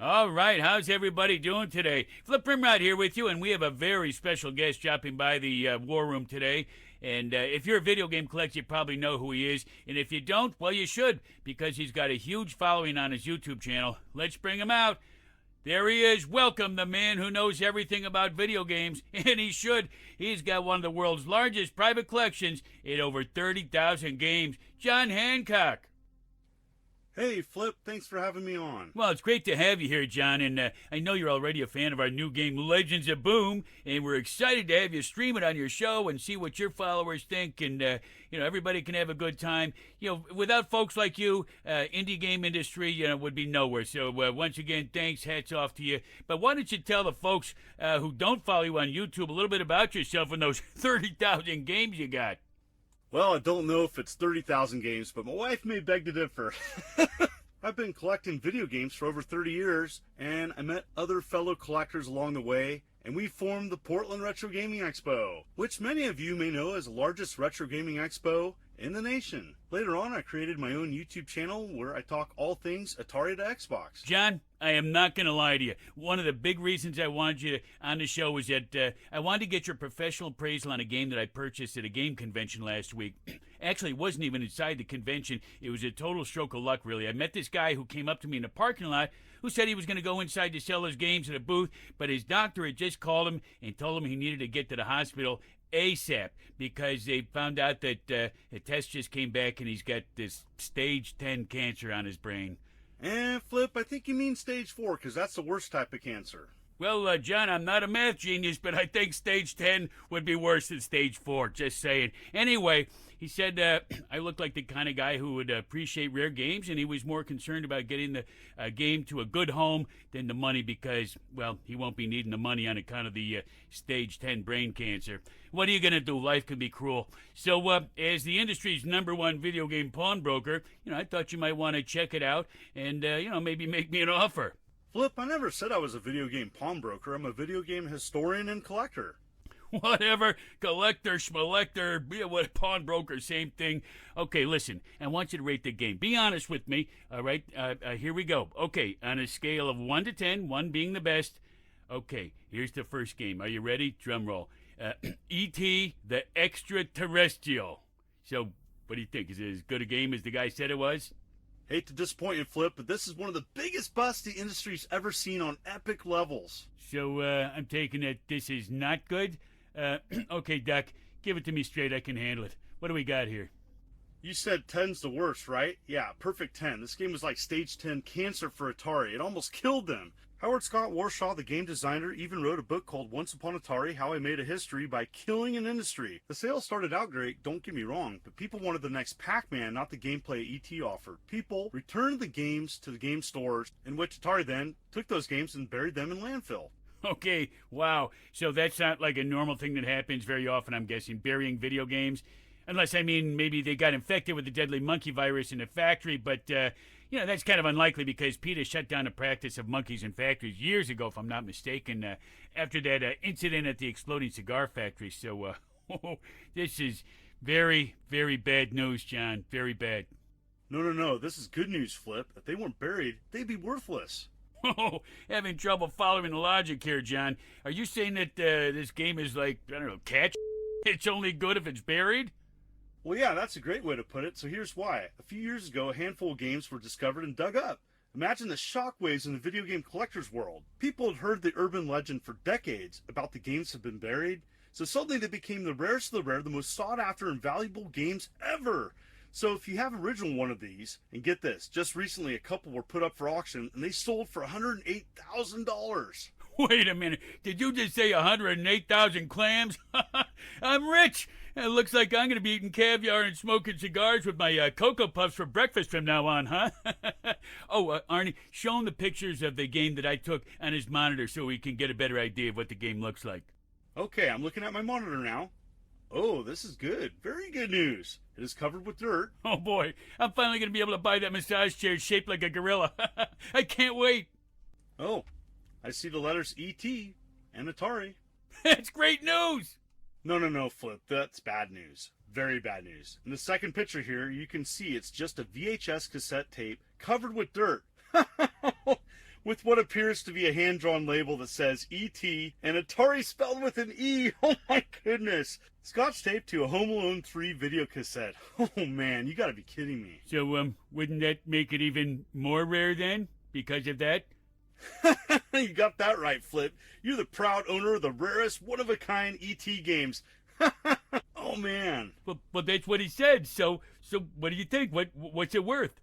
All right, how's everybody doing today? Flip Rimrod here with you, and we have a very special guest dropping by the War Room today. And if you're a video game collector, you probably know who he is. And if you don't, well, you should, because he's got a huge following on his YouTube channel. Let's bring him out. There he is. Welcome, the man who knows everything about video games, and he should. He's got one of the world's largest private collections in over 30,000 games. John Hancock. Hey, Flip, thanks for having me on. Well, it's great to have you here, John, and I know you're already a fan of our new game, Legends of Boom, and we're excited to have you stream it on your show and see what your followers think, and, everybody can have a good time. Without folks like you, indie game industry, would be nowhere. So, once again, thanks, hats off to you. But why don't you tell the folks who don't follow you on YouTube a little bit about yourself and those 30,000 games you got? Well, I don't know if it's 30,000 games, but my wife may beg to differ. I've been collecting video games for over 30 years, and I met other fellow collectors along the way, and we formed the Portland Retro Gaming Expo, which many of you may know as the largest retro gaming expo in the nation. Later on, I created my own YouTube channel where I talk all things Atari to Xbox. John, I am not going to lie to you. One of the big reasons I wanted you on the show was that I wanted to get your professional appraisal on a game that I purchased at a game convention last week. Actually, it wasn't even inside the convention. It was a total stroke of luck, really. I met this guy who came up to me in the parking lot who said he was going to go inside to sell his games at a booth, but his doctor had just called him and told him he needed to get to the hospital ASAP because they found out that a test just came back and he's got this stage 10 cancer on his brain. And Flip, I think you mean stage 4 because that's the worst type of cancer. Well, John, I'm not a math genius, but I think stage 10 would be worse than stage 4, just saying. Anyway, he said I looked like the kind of guy who would appreciate rare games, and he was more concerned about getting the game to a good home than the money because, well, he won't be needing the money on account of the stage 10 brain cancer. What are you going to do? Life can be cruel. So, as the industry's #1 video game pawnbroker, I thought you might want to check it out and, maybe make me an offer. Flip, I never said I was a video game pawnbroker. I'm a video game historian and collector. Whatever, collector, schmolector, what, pawnbroker, same thing. Okay, listen, I want you to rate the game. Be honest with me, all right? Here we go. Okay, on a scale of 1 to 10, 1 being the best. Okay, here's the first game. Are you ready? Drum roll. E.T. the Extraterrestrial. So, what do you think? Is it as good a game as the guy said it was? Hate to disappoint you, Flip, but this is one of the biggest busts the industry's ever seen on epic levels. So, I'm taking it this is not good? Okay, Doc, give it to me straight. I can handle it. What do we got here? You said 10's the worst, right? Yeah, perfect 10. This game was like stage 10 cancer for Atari. It almost killed them. Howard Scott Warshaw, the game designer, even wrote a book called Once Upon Atari, How I Made a History by Killing an Industry. The sales started out great, don't get me wrong, but people wanted the next Pac-Man, not the gameplay E.T. offered. People returned the games to the game stores, in which Atari then took those games and buried them in landfill. Okay, wow. So that's not like a normal thing that happens very often, I'm guessing, burying video games. Unless, maybe they got infected with the deadly monkey virus in the factory, but, that's kind of unlikely because PETA shut down the practice of monkeys in factories years ago, if I'm not mistaken, after that incident at the exploding cigar factory. So, this is very, very bad news, John. Very bad. No. This is good news, Flip. If they weren't buried, they'd be worthless. Oh, having trouble following the logic here, John. Are you saying that this game is like, catch? It's only good if it's buried? Well, yeah, that's a great way to put it. So here's why. A few years ago, a handful of games were discovered and dug up. Imagine the shockwaves in the video game collector's world. People had heard the urban legend for decades about the games have been buried. So suddenly they became the rarest of the rare, the most sought after and valuable games ever. So if you have original one of these, and get this, just recently a couple were put up for auction and they sold for $108,000. Wait a minute. Did you just say 108,000 clams? I'm rich. It looks like I'm going to be eating caviar and smoking cigars with my Cocoa Puffs for breakfast from now on, huh? Oh, Arnie, show him the pictures of the game that I took on his monitor so he can get a better idea of what the game looks like. Okay, I'm looking at my monitor now. Oh, this is good. Very good news. It is covered with dirt. Oh, boy. I'm finally going to be able to buy that massage chair shaped like a gorilla. I can't wait. Oh, I see the letters E.T. and Atari. That's great news. No, Flip. That's bad news. Very bad news. In the second picture here, you can see it's just a VHS cassette tape covered with dirt. with what appears to be a hand-drawn label that says E.T. and Atari spelled with an E. Oh my goodness. Scotch tape to a Home Alone 3 video cassette. Oh man, you gotta be kidding me. So, wouldn't that make it even more rare then, because of that? You got that right, Flip. You're the proud owner of the rarest, one-of-a-kind E.T. games. Oh man. Well, that's what he said. So what do you think? What's it worth?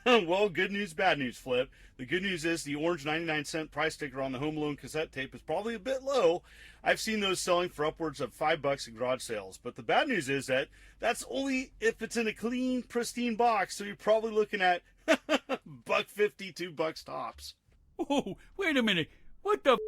Well, good news, bad news, Flip. The good news is the orange 99-cent price sticker on the Home Alone cassette tape is probably a bit low. I've seen those selling for upwards of $5 at garage sales. But the bad news is that that's only if it's in a clean, pristine box. So you're probably looking at $1.50, $2 tops. Oh, wait a minute. What the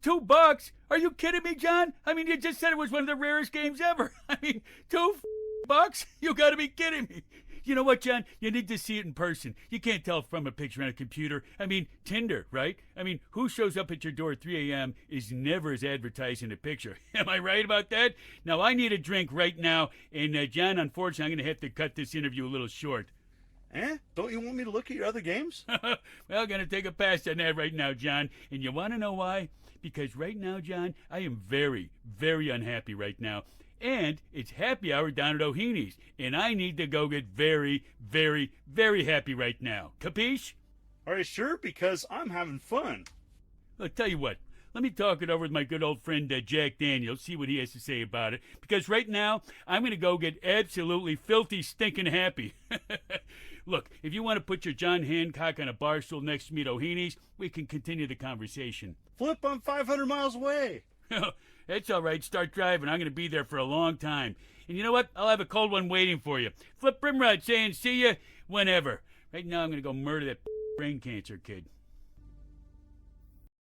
$2? Are you kidding me, John? I mean, you just said it was one of the rarest games ever. I mean, $2? You gotta be kidding me. You know what, John? You need to see it in person. You can't tell from a picture on a computer. I mean, Tinder, right? I mean, who shows up at your door at 3 a.m. is never as advertised in a picture. Am I right about that? Now, I need a drink right now, and John, unfortunately, I'm going to have to cut this interview a little short. Don't you want me to look at your other games? Well, I'm going to take a pass on that right now, John. And you want to know why? Because right now, John, I am very, very unhappy right now. And it's happy hour down at O'Heaney's. And I need to go get very, very, very happy right now. Capiche? Are you sure? Because I'm having fun. I'll tell you what. Let me talk it over with my good old friend Jack Daniels, see what he has to say about it. Because right now, I'm going to go get absolutely filthy, stinking happy. Look, if you want to put your John Hancock on a bar stool next to me at O'Heaney's, we can continue the conversation. Flip, I'm 500 miles away. That's all right. Start driving. I'm going to be there for a long time. And you know what? I'll have a cold one waiting for you. Flip Brimrod saying see you whenever. Right now, I'm going to go murder that brain cancer kid.